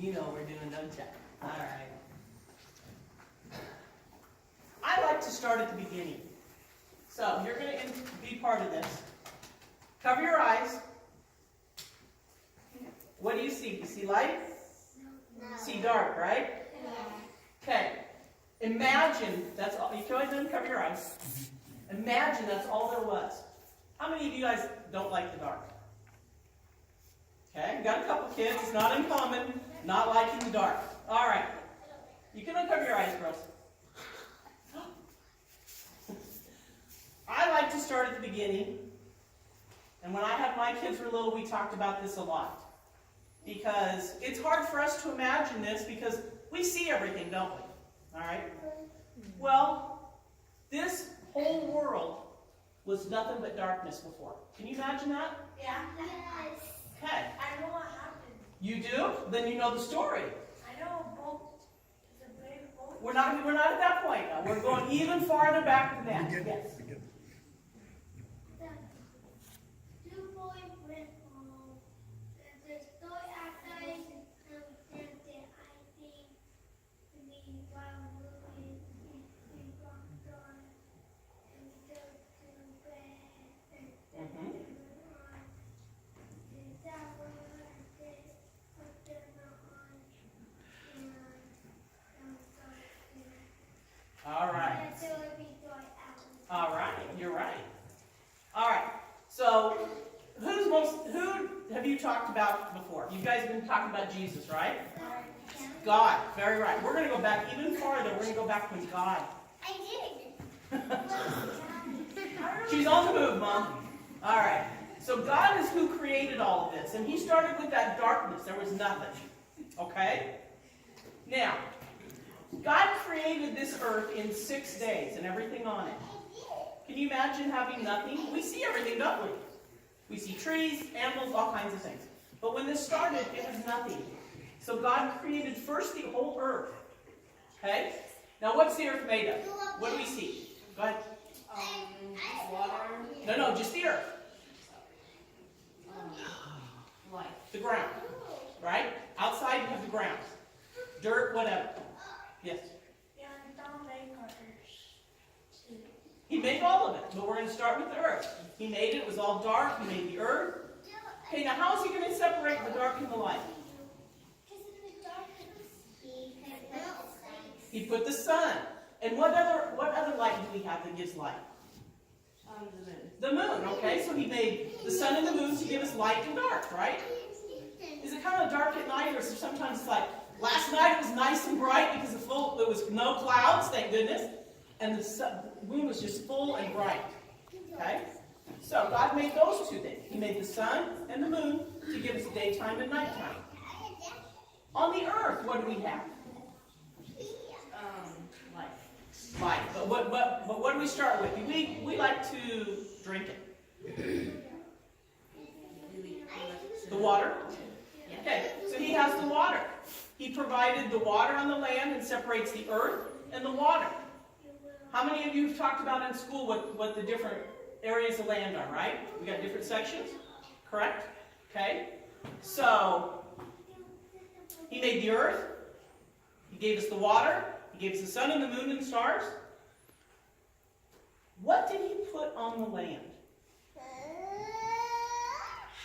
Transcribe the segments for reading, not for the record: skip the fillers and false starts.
You know we're doing, don't you? All right. I like to start at the beginning. So you're going to be part of this. Cover your eyes. What do you see? You see light? No. See dark, right? Okay. Imagine that's all. You can always uncover your eyes. Imagine that's all there was. How many of you guys don't like the dark? Okay, we've got a couple kids. It's not uncommon not liking the dark. All right. You can uncover your eyes, girls. I like to start at the beginning. And when I had my kids were little, we talked about this a lot. Because it's hard for us to imagine this because we see everything, don't we? All right? Well, this whole world was nothing but darkness before. Can you imagine that? Yeah. Okay. I know what happened. You do? Then you know the story. I know a boat. It's a big boat. We're not at that point now. We're going even farther back than that. Yes. All right. All right. You're right. All right. So, who have you talked about before? You guys have been talking about Jesus, right? God. Very right. We're going to go back even farther. We're going to go back when God. She's on the move, Mom. All right. So God is who created all of this. And he started with that darkness. There was nothing. Okay? Now, God created this earth in 6 days and everything on it. Can you imagine having nothing? We see everything, don't we? We see trees, animals, all kinds of things. But when this started, it was nothing. So God created first the whole earth. Okay? Now what's the earth made of? What do we see? Go ahead. Water. No, just the earth. Life. The ground. Right? Outside you have the ground. Dirt, whatever. Yes? Yeah, don't make others. He made all of it, but we're going to start with the earth. He made it. It was all dark. He made the earth. Okay, now how is he going to separate the dark and the light? He put the sun. And what other light do we have that gives light? The moon. The moon, okay? So he made the sun and the moon to give us light and dark, right? Is it kind of dark at night, or sometimes it's like, last night it was nice and bright because there was no clouds, thank goodness, and the moon was just full and bright, okay? So God made those two things. He made the sun and the moon to give us daytime and nighttime. On the earth, what do we have? Life. Light. But what do we start with? We like to drink it. The water? Okay, so he has the water. He provided the water on the land and separates the earth and the water. How many of you have talked about in school what the different areas of land are, right? We got different sections, correct? Okay, so he made the earth. He gave us the water. He gave us the sun and the moon and the stars. What did he put on the land?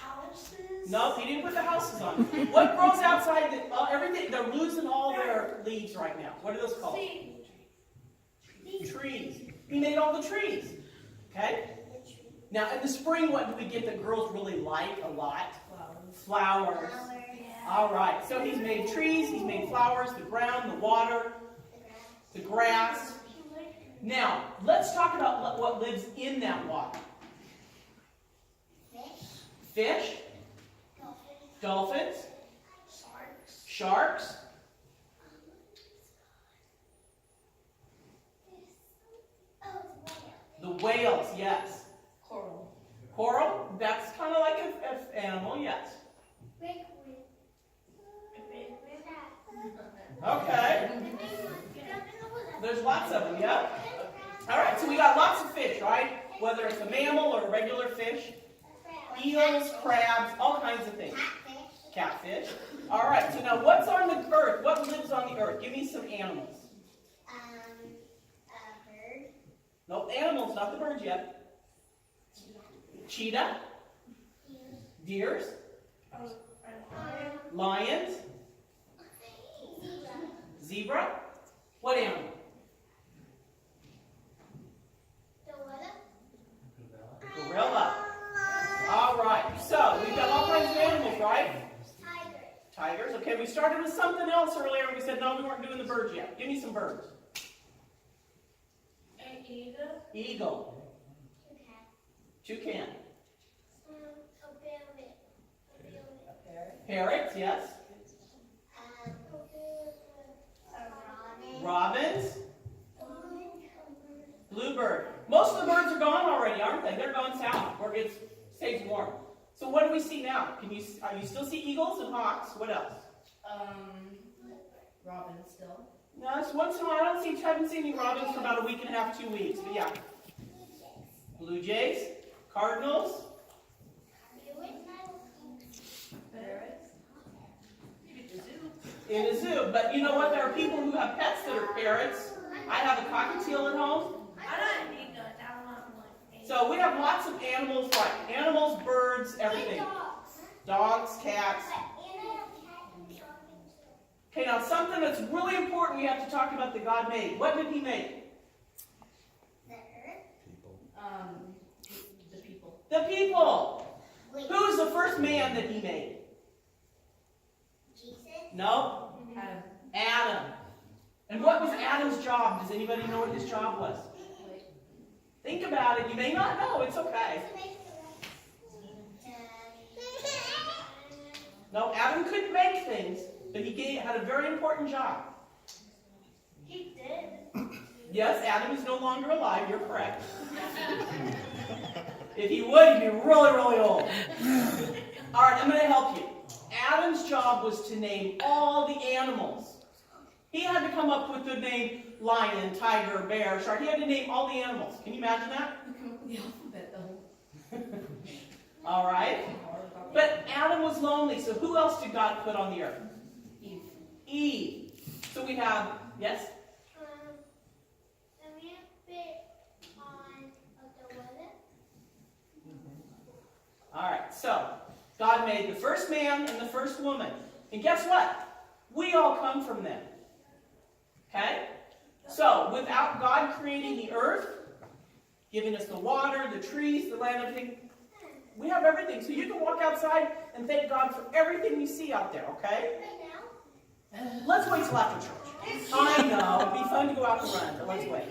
Houses? No, he didn't put the houses on. What grows outside? Everything. They're losing all their leaves right now. What are those called? Trees. He made all the trees. Okay? Now, in the spring, what do we get that girls really like a lot? Flowers. All right. So he's made trees, he's made flowers, the ground, the water, the grass. Now, let's talk about what lives in that water. Fish. Dolphins. Sharks. The whales, yes. Coral. Coral, that's kind of like an animal, yes. Okay. There's lots of them, yeah? All right, so we got lots of fish, right? Whether it's a mammal or a regular fish. Eels, crabs, all kinds of things. Catfish. All right, so now what's on the earth? What lives on the earth? Give me some animals. A bird. No, animals, not the birds yet. Cheetah, deers, lions, zebra. What animal? Gorilla. All right, so we've got all kinds of animals, right? Tigers. Okay, we started with something else earlier and we said, no, we weren't doing the birds yet. Give me some birds. An eagle. Eagle. Toucan. Parrot, yes. Robins. Bluebird. Most of the birds are gone already, aren't they? They're gone south where it stays warm. So what do we see now? You still see eagles and hawks? What else? Robin still. No, it's once in a while. I haven't seen any robins for about a week and a half, 2 weeks. But yeah. Blue jays, cardinals, Parrots. Maybe the zoo. in a zoo. But you know what? There are people who have pets that are parrots. I have a cockatiel at home. I don't need that. I want one. So we have lots of animals, like animals, birds, everything. Dogs, cats. Okay, now something that's really important we have to talk about that God made. What did He make? The people. The people. Who's the first man that He made? No? Adam. And what was Adam's job? Does anybody know what his job was? Think about it. You may not know. It's okay. No, Adam couldn't make things, but he had a very important job. He did. Yes, Adam is no longer alive. You're correct. If he would, he'd be really, really old. All right, I'm going to help you. Adam's job was to name all the animals. He had to come up with the name lion, tiger, bear, shark. He had to name all the animals. Can you imagine that? We come up with the alphabet though. All right. But Adam was lonely, so who else did God put on the earth? Eve. Eve. So we have, yes? All right, so God made the first man and the first woman. And guess what? We all come from them. Okay? So, without God creating the earth, giving us the water, the trees, the land, everything, we have everything. So you can walk outside and thank God for everything you see out there, okay? Let's wait till after church. I know, it'd be fun to go out and run, but let's wait.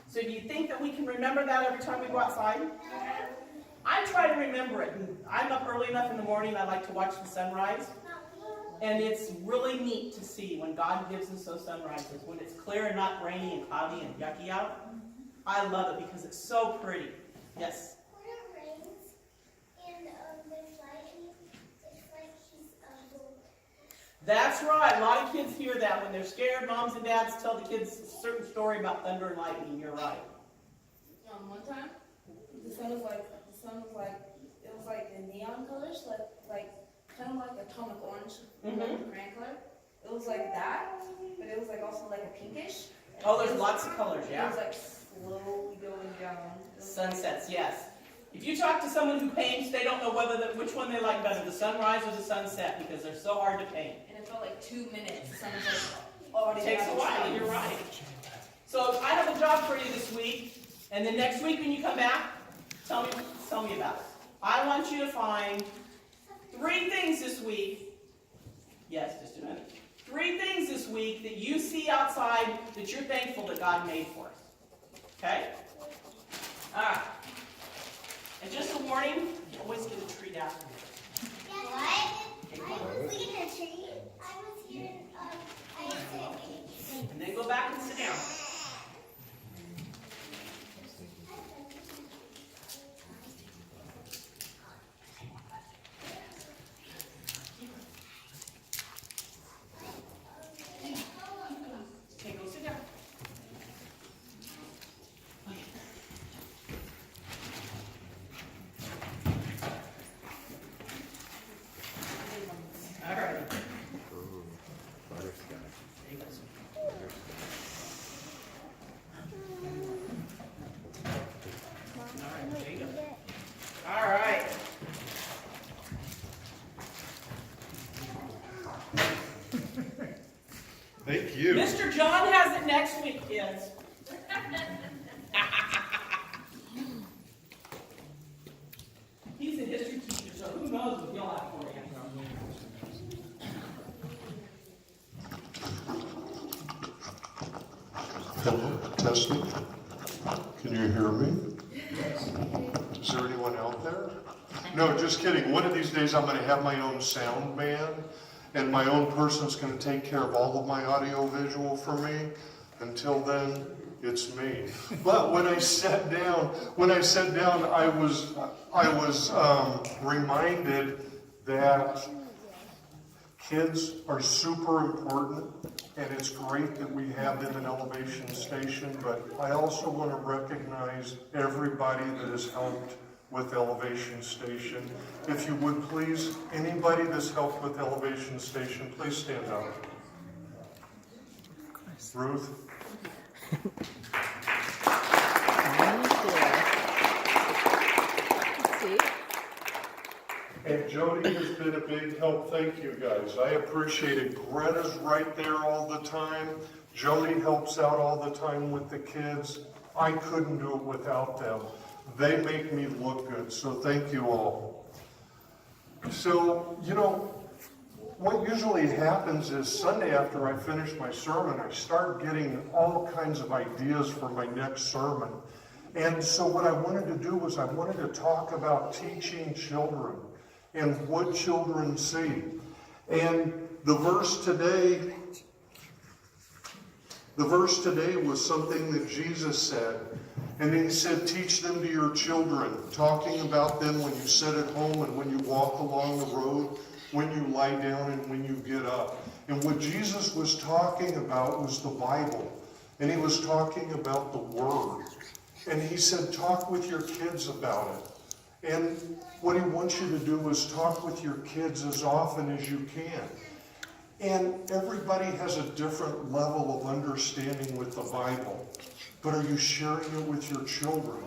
So do you think that we can remember that every time we go outside? I try to remember it. I'm up early enough in the morning, I like to watch the sunrise. And it's really neat to see when God gives us those sunrises, when it's clear and not rainy and cloudy and yucky out. I love it because it's so pretty. Yes? When it rains and there's lightning, it's like he's That's right. A lot of kids hear that when they're scared. Moms and dads tell the kids a certain story about thunder and lightning. You're right. One time, the sun was like, it was like the neon colors, like kind of like atomic orange, like the crayon color. It was like that, but it was like also like a pinkish. Oh, there's lots of colors, It yeah. was like slowly going down. Sunsets, yes. If you talk to someone who paints, they don't know which one they like better, the sunrise or the sunset, because they're so hard to paint. And it felt like 2 minutes. The sun was like already It takes a down. while, you're right. So I have a job for you this week, and then next week when you come back, tell me about it. I want you to find 3 things this week. Yes, just a minute. 3 things this week that you see outside that you're thankful that God made for us. Okay? All right. And just a warning, you always get a treat afterwards. What? I was looking at a tree. I was here. I said. And then go back and sit down. Okay, go sit down. Thank you. Mr. John has it next week, kids. He's a history teacher, so who knows what he'll have for you. Hello, testing. Can you hear me? Is there anyone out there? No, just kidding. One of these days I'm going to have my own sound man, and my own person's going to take care of all of my audio visual for me. Until then, it's me. But when I sat down, I was reminded that kids are super important, and it's great that we have them in Elevation Station, but I also want to recognize everybody that has helped with Elevation Station. If you would please, anybody that's helped with Elevation Station, please stand up. Ruth? And Jody has been a big help. Thank you, guys. I appreciate it. Greta's right there all the time. Jody helps out all the time with the kids. I couldn't do it without them. They make me look good, so thank you all. So, you know, what usually happens is Sunday after I finish my sermon, I start getting all kinds of ideas for my next sermon. And so what I wanted to do was I wanted to talk about teaching children and what children see. And the verse today was something that Jesus said. And he said, teach them to your children, talking about them when you sit at home and when you walk along the road, when you lie down and when you get up. And what Jesus was talking about was the Bible. And he was talking about the Word. And he said, talk with your kids about it. And what he wants you to do is talk with your kids as often as you can. And everybody has a different level of understanding with the Bible. But are you sharing it with your children?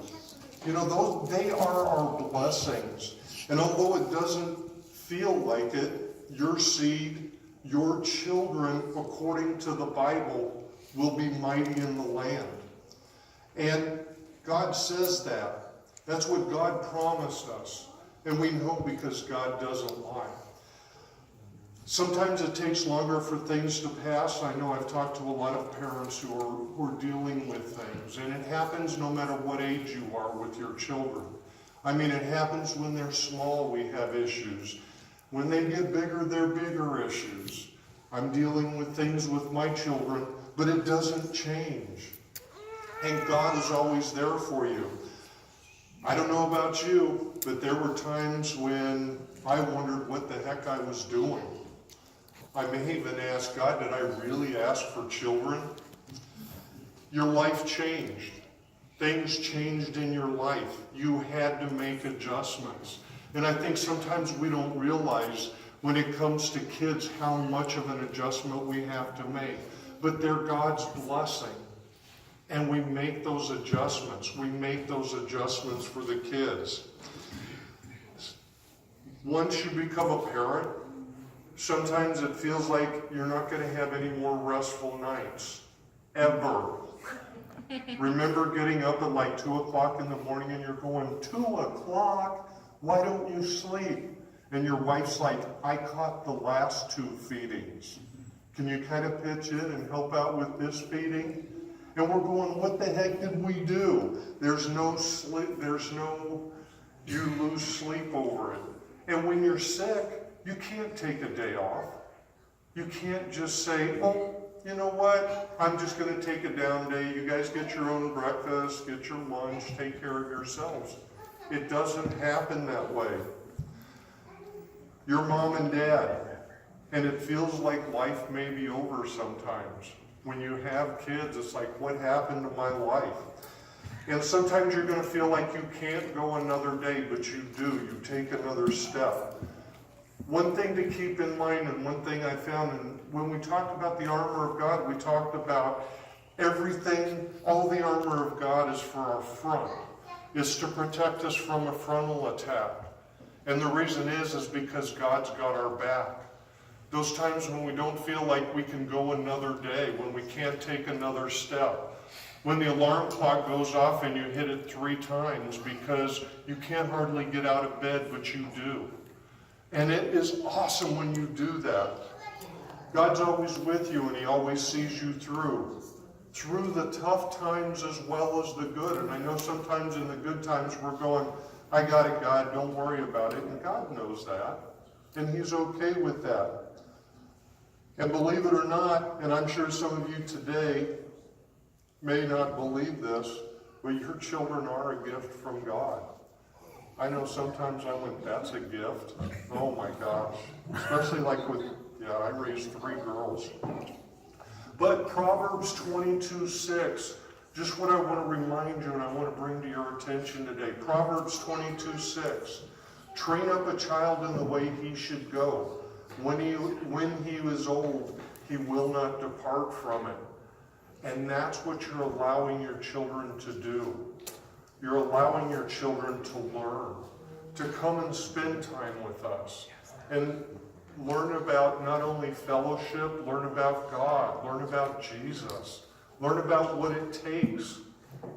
You know, they are our blessings. And although it doesn't feel like it, your seed, your children, according to the Bible, will be mighty in the land. And God says that. That's what God promised us. And we know because God doesn't lie. Sometimes it takes longer for things to pass. I know I've talked to a lot of parents who are dealing with things. And it happens no matter what age you are with your children. I mean, it happens when they're small, we have issues. When they get bigger, they're bigger issues. I'm dealing with things with my children, but it doesn't change. And God is always there for you. I don't know about you, but there were times when I wondered what the heck I was doing. I may even ask God, did I really ask for children? Your life changed. Things changed in your life. You had to make adjustments. And I think sometimes we don't realize when it comes to kids how much of an adjustment we have to make. But they're God's blessing. And we make those adjustments. We make those adjustments for the kids. Once you become a parent, sometimes it feels like you're not going to have any more restful nights. Ever. Remember getting up at like 2 o'clock in the morning and you're going, 2 o'clock? Why don't you sleep? And your wife's like, I caught the last 2 feedings. Can you kind of pitch in and help out with this feeding? And we're going, what the heck did we do? There's no sleep, you lose sleep over it. And when you're sick, you can't take a day off. You can't just say, oh, you know what? I'm just going to take a down day. You guys get your own breakfast, get your lunch, take care of yourselves. It doesn't happen that way. You're mom and dad, and it feels like life may be over sometimes. When you have kids, it's like, what happened to my life? And sometimes you're going to feel like you can't go another day, but you do. You take another step. One thing to keep in mind, and one thing I found, and when we talked about the armor of God, we talked about everything, all the armor of God is for our front. It's to protect us from a frontal attack. And the reason is because God's got our back. Those times when we don't feel like we can go another day, when we can't take another step. When the alarm clock goes off and you hit it 3 times because you can't hardly get out of bed, but you do. And it is awesome when you do that. God's always with you and He always sees you through the tough times as well as the good. And I know sometimes in the good times we're going, I got it, God, don't worry about it. And God knows that. And He's okay with that. And believe it or not, and I'm sure some of you today may not believe this, but your children are a gift from God. I know sometimes I went, that's a gift. Oh my gosh. Especially like with, I raised 3 girls. But Proverbs 22:6, just what I want to remind you and I want to bring to your attention today. Proverbs 22:6, train up a child in the way he should go. When he is old, he will not depart from it. And that's what you're allowing your children to do. You're allowing your children to learn, to come and spend time with us, and learn about not only fellowship, learn about God, learn about Jesus, learn about what it takes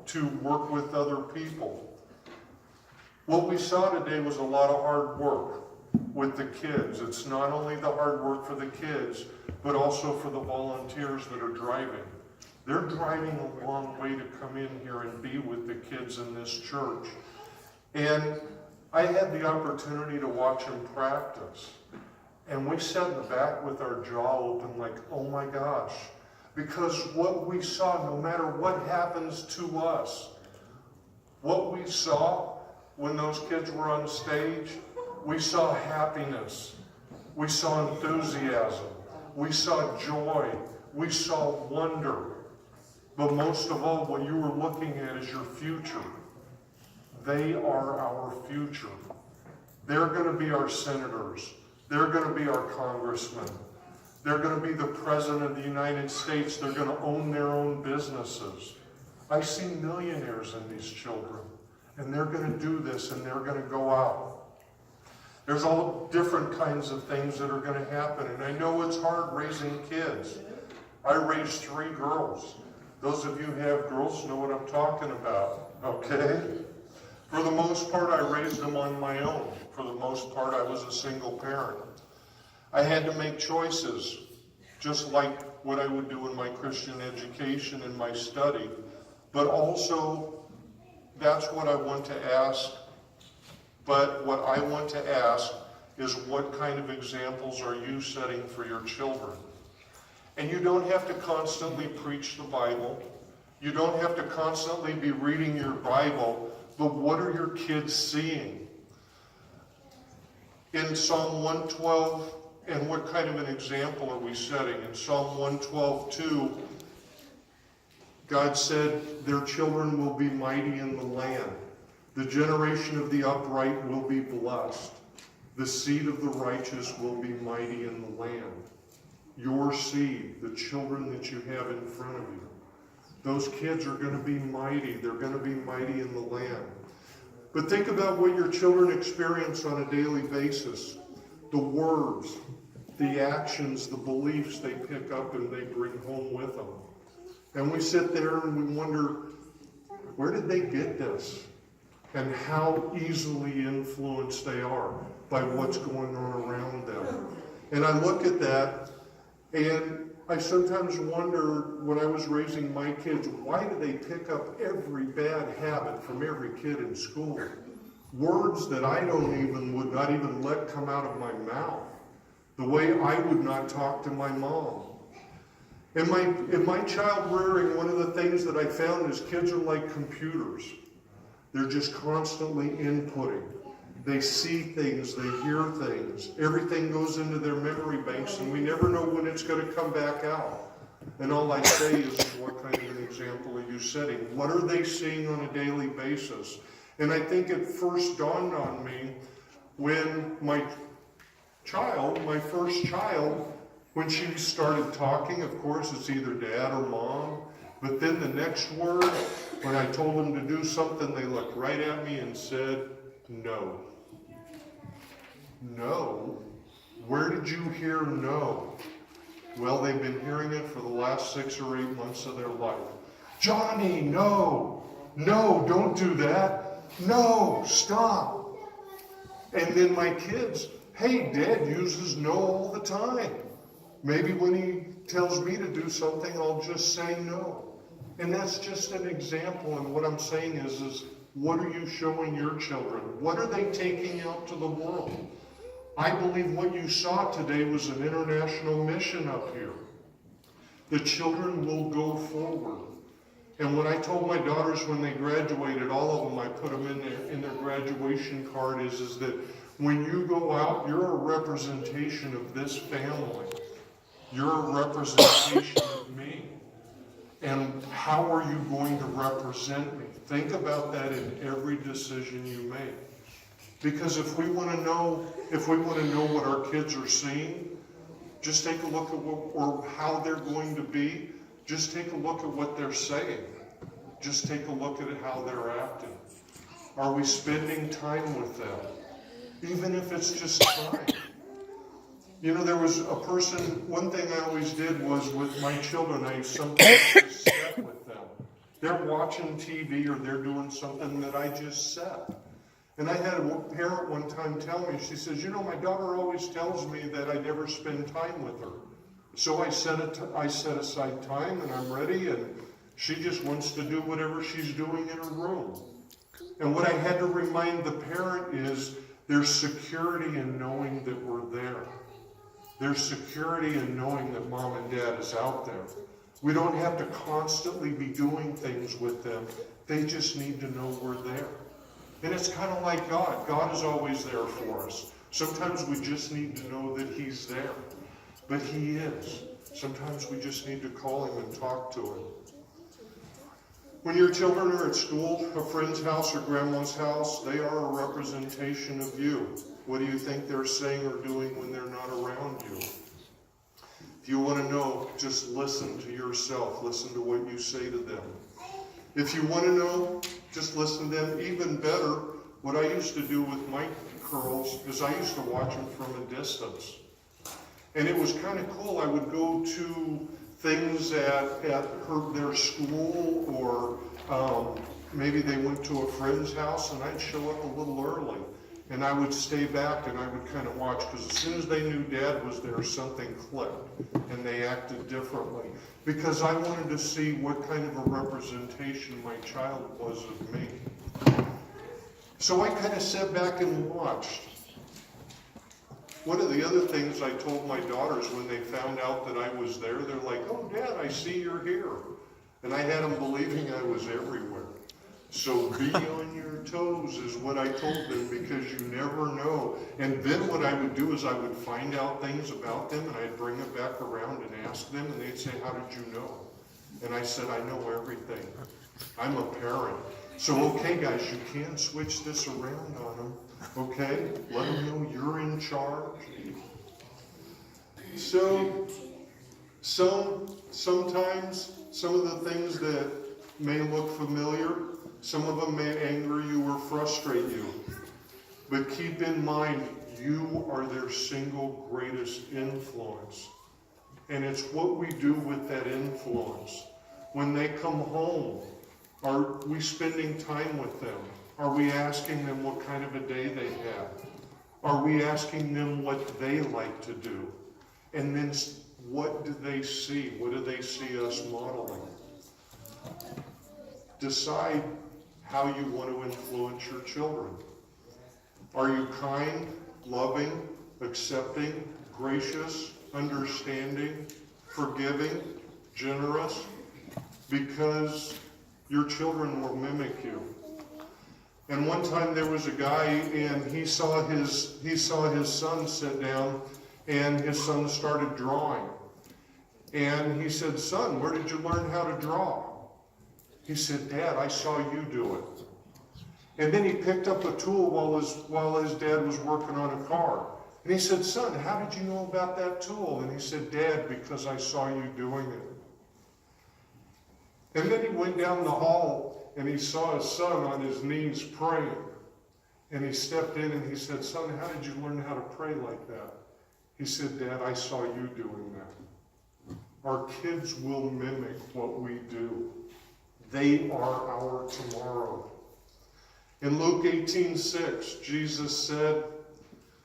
to work with other people. What we saw today was a lot of hard work with the kids. It's not only the hard work for the kids, but also for the volunteers that are driving. They're driving a long way to come in here and be with the kids in this church. And I had the opportunity to watch them practice. And we sat in the back with our jaw open like, oh my gosh. Because what we saw, no matter what happens to us, what we saw when those kids were on stage, we saw happiness, we saw enthusiasm, we saw joy, we saw wonder. But most of all, what you were looking at is your future. They are our future. They're going to be our senators. They're going to be our congressmen. They're going to be the president of the United States. They're going to own their own businesses. I see millionaires in these children, and they're going to do this, and they're going to go out. There's all different kinds of things that are going to happen, and I know it's hard raising kids. I raised 3 girls. Those of you who have girls know what I'm talking about, okay? For the most part, I raised them on my own. For the most part, I was a single parent. I had to make choices, just like what I would do in my Christian education and my study. But also, that's what I want to ask. But what I want to ask is, what kind of examples are you setting for your children? And you don't have to constantly preach the Bible. You don't have to constantly be reading your Bible. But what are your kids seeing? In Psalm 112, and what kind of an example are we setting? In Psalm 112:2, God said, their children will be mighty in the land. The generation of the upright will be blessed. The seed of the righteous will be mighty in the land. Your seed, the children that you have in front of you, those kids are going to be mighty. They're going to be mighty in the land. But think about what your children experience on a daily basis. The words, the actions, the beliefs they pick up and they bring home with them. And we sit there and we wonder, where did they get this? And how easily influenced they are by what's going on around them. And I look at that, and I sometimes wonder, when I was raising my kids, why do they pick up every bad habit from every kid in school? Words that I would not even let come out of my mouth. The way I would not talk to my mom. In my child rearing, one of the things that I found is kids are like computers. They're just constantly inputting. They see things, they hear things. Everything goes into their memory banks, and we never know when it's going to come back out. And all I say is, what kind of an example are you setting? What are they seeing on a daily basis? And I think it first dawned on me when my first child, when she started talking, of course, it's either dad or mom. But then the next word, when I told them to do something, they looked right at me and said, no. No? Where did you hear no? Well, they've been hearing it for the last 6 or 8 months of their life. Johnny, no. No, don't do that. No, stop. And then my kids, hey, Dad uses no all the time. Maybe when he tells me to do something, I'll just say no. And that's just an example. And what I'm saying is what are you showing your children? What are they taking out to the world? I believe what you saw today was an international mission up here. The children will go forward. And what I told my daughters when they graduated, all of them, I put them in their graduation card, is that when you go out, you're a representation of this family. You're a representation of me. And how are you going to represent me? Think about that in every decision you make. Because if we want to know what our kids are seeing, just take a look at or how they're going to be. Just take a look at what they're saying. Just take a look at how they're acting. Are we spending time with them? Even if it's just time. You know, there was a person, one thing I always did was with my children, I sometimes just sat with them. They're watching TV or they're doing something that I just sat. And I had a parent one time tell me, she says, you know, my daughter always tells me that I never spend time with her. So I set aside time and I'm ready, and she just wants to do whatever she's doing in her room. And what I had to remind the parent is there's security in knowing that we're there. There's security in knowing that Mom and Dad is out there. We don't have to constantly be doing things with them. They just need to know we're there. And it's kind of like God. God is always there for us. Sometimes we just need to know that He's there. But He is. Sometimes we just need to call Him and talk to Him. When your children are at school, a friend's house or grandma's house, they are a representation of you. What do you think they're saying or doing when they're not around you? If you want to know, just listen to yourself. Listen to what you say to them. If you want to know, just listen to them. Even better, what I used to do with my girls is I used to watch them from a distance. And it was kind of cool. I would go to things at their school, or maybe they went to a friend's house, and I'd show up a little early. And I would stay back and I would kind of watch, because as soon as they knew Dad was there, something clicked and they acted differently. Because I wanted to see what kind of a representation my child was of me. So I kind of sat back and watched. One of the other things I told my daughters when they found out that I was there, they're like, oh, Dad, I see you're here. And I had them believing I was everywhere. So be on your toes is what I told them, because you never know. And then what I would do is I would find out things about them and I'd bring it back around and ask them, and they'd say, how did you know? And I said, I know everything. I'm a parent. So, okay, guys, you can switch this around on them. Okay? Let them know you're in charge. So, sometimes some of the things that may look familiar, some of them may anger you or frustrate you. But keep in mind, you are their single greatest influence. And it's what we do with that influence. When they come home, are we spending time with them? Are we asking them what kind of a day they had? Are we asking them what they like to do? And then what do they see? What do they see us modeling? Decide how you want to influence your children. Are you kind, loving, accepting, gracious, understanding, forgiving, generous? Because your children will mimic you. And one time there was a guy, and he saw his son sit down, and his son started drawing. And he said, son, where did you learn how to draw? He said, Dad, I saw you do it. And then he picked up a tool while his dad was working on a car. And he said, son, how did you know about that tool? And he said, Dad, because I saw you doing it. And then he went down the hall and he saw his son on his knees praying. And he stepped in and he said, son, how did you learn how to pray like that? He said, Dad, I saw you doing that. Our kids will mimic what we do. They are our tomorrow. In Luke 18:6, Jesus said,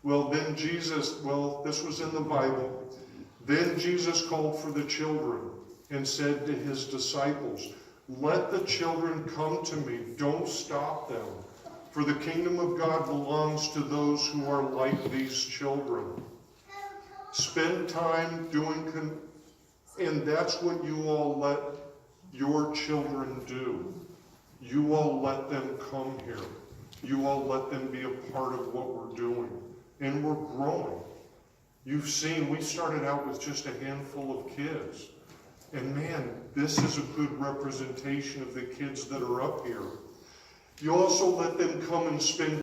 this was in the Bible. Then Jesus called for the children and said to his disciples, let the children come to me. Don't stop them. For the kingdom of God belongs to those who are like these children. Spend time doing, and that's what you all let your children do. You all let them come here. You all let them be a part of what we're doing. And we're growing. You've seen, we started out with just a handful of kids. And man, this is a good representation of the kids that are up here. You also let them come and spend